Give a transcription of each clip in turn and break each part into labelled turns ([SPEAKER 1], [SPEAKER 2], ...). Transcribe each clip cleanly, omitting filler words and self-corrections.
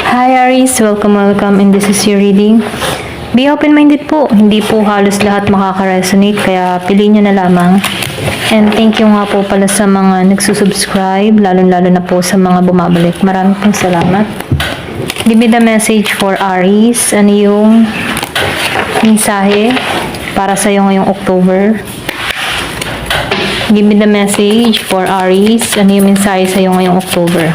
[SPEAKER 1] Hi Aries, welcome and this is your reading. Be open-minded po, hindi po halos lahat makaka-resonate kaya piliin nyo na lamang. And thank you nga po pala sa mga nagsusubscribe, lalo na po sa mga bumabalik. Maraming pong salamat. Give me the message for Aries. Ano yung mensahe para sa iyo ngayong October? Give me the message for Aries. Ano yung mensahe sa iyo ngayong October?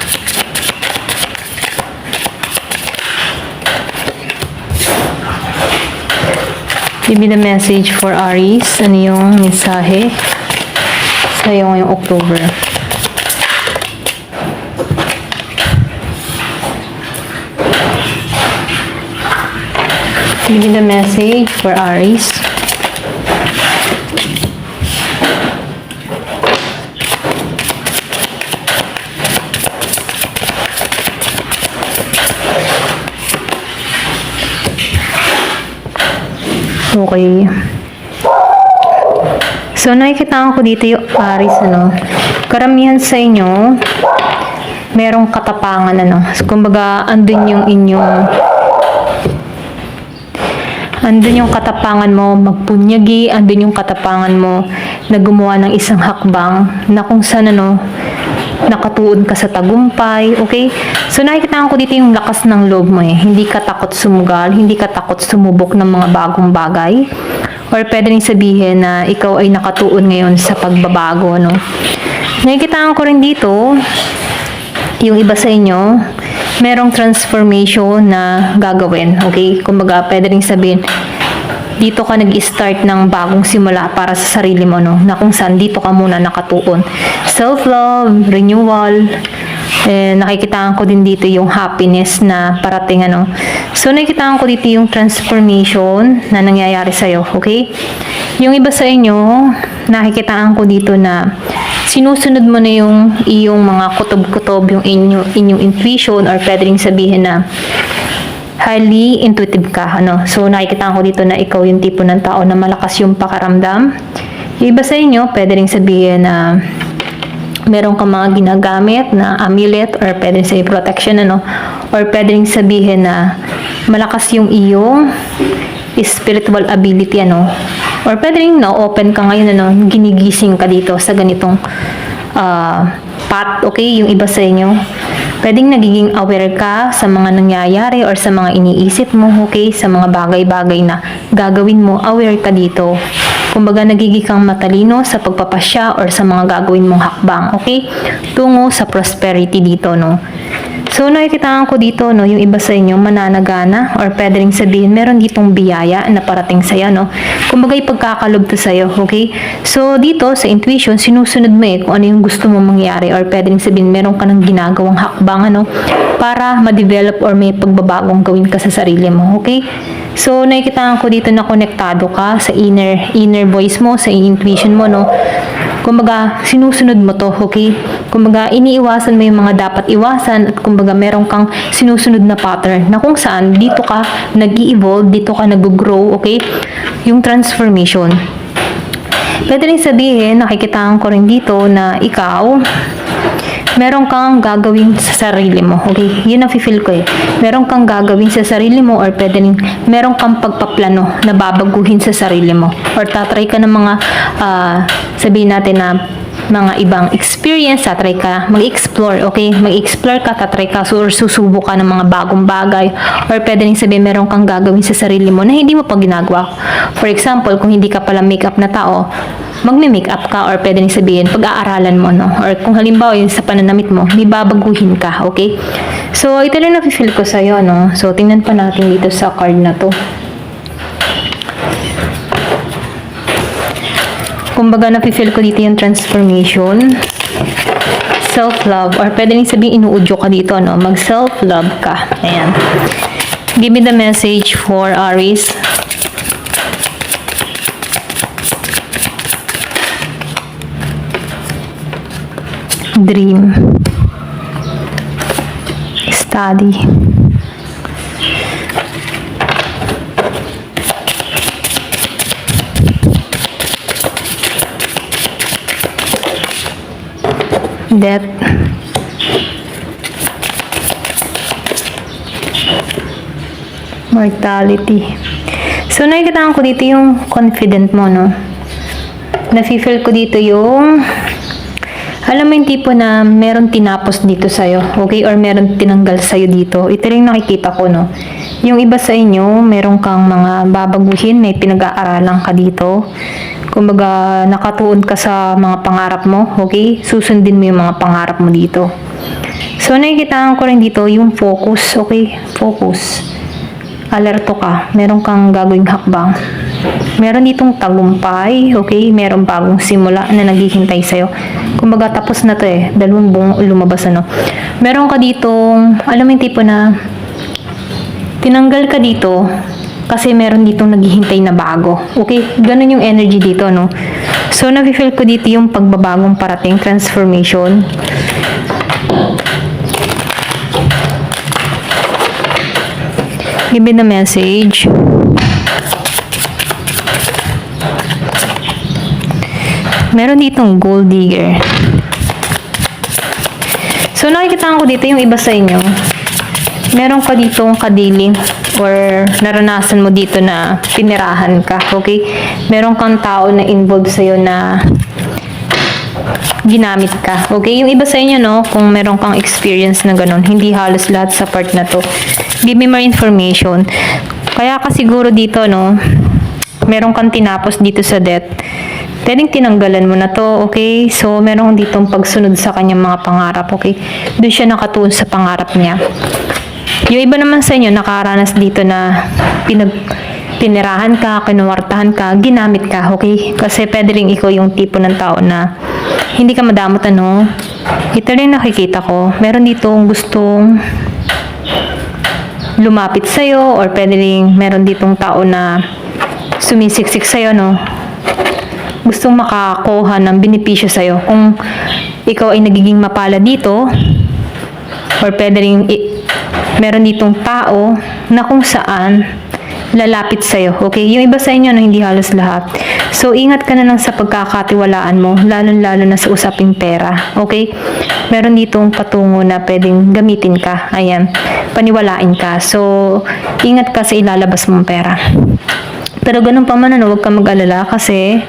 [SPEAKER 1] Give me the message for Aries. Ano yung mensahe sa iyo ngayong October? Give me the message for Aries. Okay. So, nakikita ko dito yung Aries, karamihan sa inyo, merong katapangan, So, kumbaga, andun yung katapangan mo magpunyagi, andun yung katapangan mo na gumawa ng isang hakbang na kung saan, nakatuon ka sa tagumpay, okay? So, nakikita ko dito yung lakas ng loob mo Hindi ka takot sumugal, hindi ka takot sumubok ng mga bagong bagay. Or pwede rin sabihin na ikaw ay nakatuon ngayon sa pagbabago, Nakikita ko rin dito, yung iba sa inyo, merong transformation na gagawin, okay? Kumbaga, pwede rin sabihin, dito ka nag-start ng bagong simula para sa sarili mo, na kung saan dito ka muna nakatuon. Self-love, renewal, nakikita ko din dito yung happiness na parating, So, nakikita ko dito yung transformation na nangyayari sa'yo, okay? Yung iba sa inyo, nakikita ko dito na sinusunod mo na yung iyong mga kutob-kutob, yung inyong intuition, or pwede rin sabihin na highly intuitive ka, So, nakikita ko dito na ikaw yung tipo ng tao na malakas yung pakaramdam. Yung iba sa inyo, pwede rin sabihin na meron kang mga ginagamit na amulet or pwede rin sabihin protection, Or pwede rin sabihin na malakas yung iyong spiritual ability, Or pwede rin, open ka ngayon, ginigising ka dito sa ganitong path, okay? Yung iba sa inyo, pwedeng nagiging aware ka sa mga nangyayari or sa mga iniisip mo, okay? Sa mga bagay-bagay na gagawin mo, aware ka dito. Kumbaga, nagiging kang matalino sa pagpapasya or sa mga gagawin mong hakbang, okay? Tungo sa prosperity dito, So, nakikita ko dito, yung iba sa inyo, mananagana, or pwede rin sabihin, meron ditong biyaya na parating sa'yo, Kumbaga, ipagkakalob to sa'yo, okay? So, dito, sa intuition, sinusunod mo kung ano yung gusto mo mangyari, or pwede rin sabihin, meron ka ng ginagawang hakbang, para ma-develop or may pagbabagong gawin ka sa sarili mo, okay? So, nakikita ko dito na konektado ka sa inner voice mo, sa intuition mo, Kumbaga, sinusunod mo to, okay? Kumbaga, iniiwasan mo yung mga dapat iwasan at kumbaga, meron kang sinusunod na pattern na kung saan dito ka nag-i-evolve, dito ka nag-grow, okay? Yung transformation. Pwede rin sabihin, nakikita ko rin dito na ikaw, meron kang gagawin sa sarili mo. Okay? Yun ang feel ko Meron kang gagawin sa sarili mo or pwede rin, meron kang pagpaplano na babaguhin sa sarili mo. Or tatry ka ng mga, sabihin natin na mga ibang experience, tatry ka mag-explore, okay? Mag-explore ka, tatry ka, or susubok ka ng mga bagong bagay. Or pwede rin sabihin, meron kang gagawin sa sarili mo na hindi mo pa ginagawa. For example, kung hindi ka pala makeup na tao, magme-makeup ka or pwede rin sabihin, pag-aaralan mo, Or kung halimbawa yun sa pananamit mo, may babaguhin ka, okay? So, ito lang na-feel ko sa'yo, So, tingnan pa natin dito sa card na to. Kumbaga, na-feel ko dito yung transformation, self-love, or pwede rin sabihin, inuudyo ka dito, Mag-self-love ka. Ayan. Give me the message for Aries. Dream, study, death, Mortality. So, nakikita ko dito yung confident mo, no? Nafe-feel ko dito yung, alam mo yung tipo na meron tinapos dito sa'yo, okay? Or meron tinanggal sa'yo dito. Ito rin nakikita ko, no? Yung iba sa inyo, meron kang mga babaguhin, may pinag-aaralan ka dito. Kumbaga, nakatuon ka sa mga pangarap mo, okay? Susundin mo yung mga pangarap mo dito. So, nakikita ko rin dito yung focus, okay? Focus. Alerto ka, meron kang gagawing hakbang. Meron ditong tagumpay, okay? Meron bagong simula na naghihintay sa'yo. Kumbaga, tapos na to eh. Dalawang buong lumabas, ano? Meron ka ditong, alam mo yung tipo na tinanggal ka dito kasi meron ditong naghihintay na bago. Okay? Ganun yung energy dito, no? So, nafe-feel ko dito yung pagbabagong parating, transformation. Give me the message. Meron ditong gold digger. So, nakikita ko dito yung iba sa inyo. Meron ka ditong kadiling or naranasan mo dito na pinirahan ka. Okay? Meron kang tao na involved sa'yo na ginamit ka. Okay? Yung iba sa inyo, no? Kung meron kang experience na ganun, hindi halos lahat sa part na to. Give me more information. Kaya ka siguro dito, no? Meron kang tinapos dito sa death. Pwedeng tinanggalan mo na to, okay? So, meron ditong pagsunod sa kanyang mga pangarap, okay? Doon siya nakatuon sa pangarap niya. Yung iba naman sa inyo, nakaranas dito na pinirahan ka, kinuwartahan ka, ginamit ka, okay? Kasi pwede rin ikaw yung tipo ng tao na hindi ka madamot, ano? Ito rin nakikita ko. Meron ditong gustong lumapit sa'yo or pwede rin meron ditong tao na sumisiksik sa'yo, no? Gustong makakuha ng benepisyo sa'yo. Kung ikaw ay nagiging mapala dito or pwede rin meron ditong tao na kung saan lalapit sa'yo. Okay? Yung iba sa inyo na hindi halos lahat. So, ingat ka na lang sa pagkakatiwalaan mo, lalo-lalo na sa usaping pera. Okay? Meron ditong patungo na pwedeng gamitin ka. Ayan. Paniwalain ka. So, ingat ka sa ilalabas mong pera. Pero ganun pa man, ano, huwag kang mag-alala kasi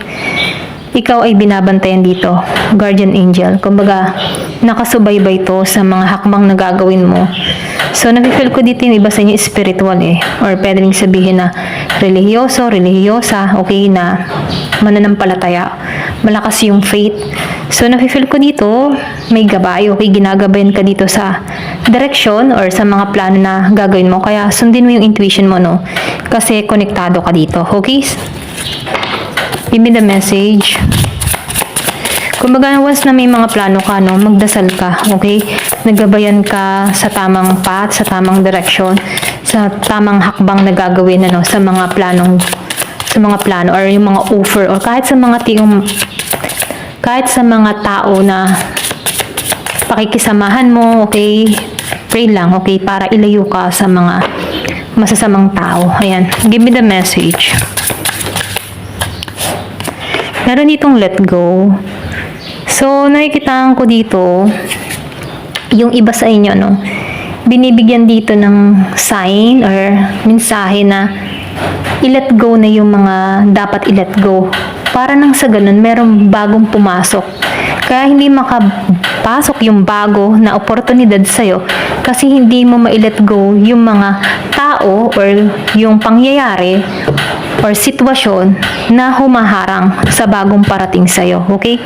[SPEAKER 1] ikaw ay binabantayan dito. Guardian angel. Kumbaga, nakasubaybay to sa mga hakbang na gagawin mo. So, nafe-feel ko dito yung iba sa inyo spiritual eh. Or pwede rin sabihin na religyoso, religyosa, okay, na mananampalataya. Malakas yung faith. So, nafe-feel ko dito, may gabay, okay, ginagabayan ka dito sa direction or sa mga plano na gagawin mo. Kaya, sundin mo yung intuition mo, no? Kasi, konektado ka dito, okay? Give me the message. Kumbaga, once na may mga plano ka, no, magdasal ka, okay? Nagabayan ka sa tamang path, sa tamang direction, sa tamang hakbang na gagawin, ano, sa mga plano or yung mga offer or kahit sa mga tao na pakikisamahan mo, okay? Pray lang, okay? Para ilayo ka sa mga masasamang tao. Ayan. Give me the message. Meron ditong let go. So, nakikita ko dito, yung iba sa inyo, no, binibigyan dito ng sign or mensahe na i-let go na yung mga dapat i-let go. Para nang sa ganun, merong bagong pumasok. Kaya hindi makapasok yung bago na oportunidad sa'yo kasi hindi mo ma-let go yung mga tao or yung pangyayari or sitwasyon na humaharang sa bagong parating sa'yo. Okay?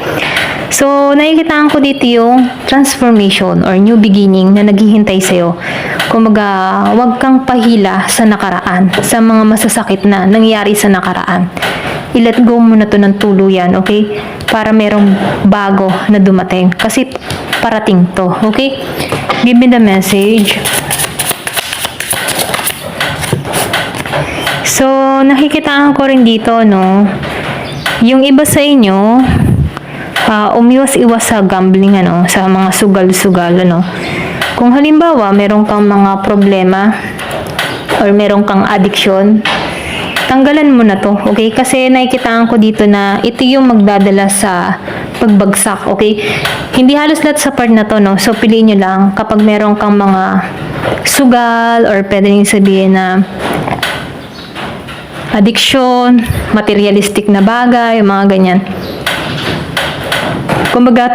[SPEAKER 1] So, nakikita ko dito yung transformation or new beginning na naghihintay sa'yo. Kumbaga, huwag kang pahila sa nakaraan, sa mga masasakit na nangyari sa nakaraan. I-let go mo na to ng tuluyan, okay? Para merong bago na dumating. Kasi parating to, okay? Give me the message. So, nakikita ko rin dito, no? Yung iba sa inyo, umiwas-iwas sa gambling, ano, sa mga sugal-sugal, ano. Kung halimbawa, meron kang mga problema or meron kang addiction, tanggalan mo na to, okay? Kasi nakikita ko dito na ito yung magdadala sa pagbagsak, okay? Hindi halos lahat sa part na to, no? So, piliin nyo lang kapag meron kang mga sugal or pwede rin sabihin na addiction, materialistic na bagay, mga ganyan. Kumbaga,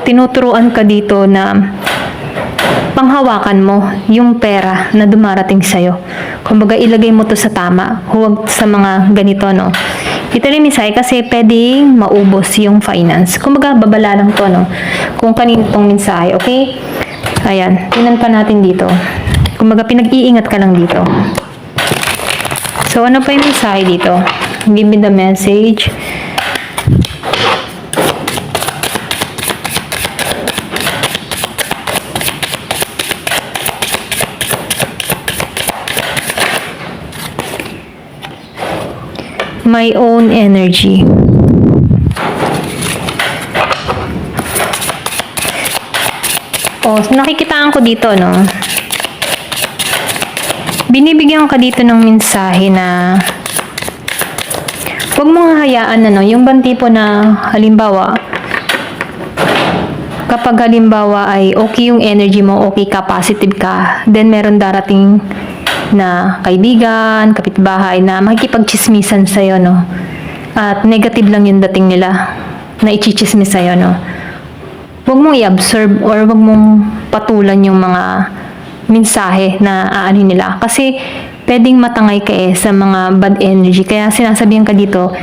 [SPEAKER 1] tinuturuan ka dito na panghawakan mo yung pera na dumarating sa'yo. Kumbaga, ilagay mo to sa tama. Huwag sa mga ganito, no? Ito rin misay kasi pwedeng maubos yung finance. Kumbaga, babala lang to, no? Kung kanino tong mensahe, okay? Ayan, tingnan pa natin dito. Kumbaga, pinag-iingat ka lang dito. So, ano pa yung mensahe dito? Give me the message. My own energy. Oh, nakikitaan ko dito, no? Binibigyan ka dito ng mensahe na huwag mong hayaan na, no? Yung bang tipo na, halimbawa, kapag halimbawa ay okay yung energy mo, okay ka, positive ka, then meron darating na kaibigan, kapitbahay na makikipagchismisan sa'yo, no? At negative lang yung dating nila na ichichismis sa'yo, no? Huwag mong i-absorb or huwag mong patulan yung mga mensahe na aanin nila. Kasi pwedeng matangay ka sa mga bad energy. Kaya sinasabihan ka dito,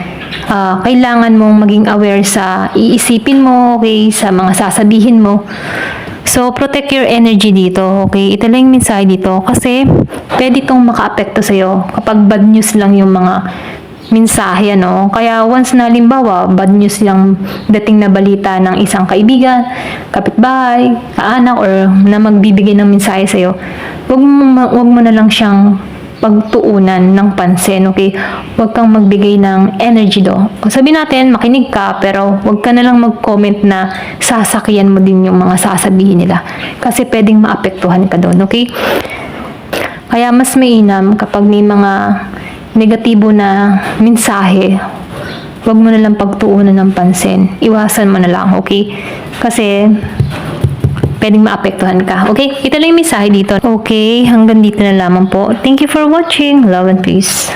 [SPEAKER 1] kailangan mong maging aware sa iisipin mo, okay, sa mga sasabihin mo. So, protect your energy dito, okay? Ito lang yung mensahe dito kasi pwede itong maka-apekto sa'yo kapag bad news lang yung mga mensahe, ano? Kaya once na halimbawa, bad news yung dating na balita ng isang kaibigan, kapitbahay, kaanak, or na magbibigay ng mensahe sa'yo, wag mo na lang siyang pagtuunan ng pansin, okay? Huwag kang magbigay ng energy do. Sabi natin, makinig ka, pero huwag ka na lang mag-comment na sasakyan mo din yung mga sasabihin nila. Kasi pwedeng maapektuhan ka doon, okay? Kaya mas mainam kapag may mga negatibo na mensahe, huwag mo na lang pagtuunan ng pansin. Iwasan mo na lang, okay? Kasi pwedeng maapektuhan ka. Okay? Ito lang yung mensahe dito. Okay, hanggang dito na lamang po. Thank you for watching. Love and peace.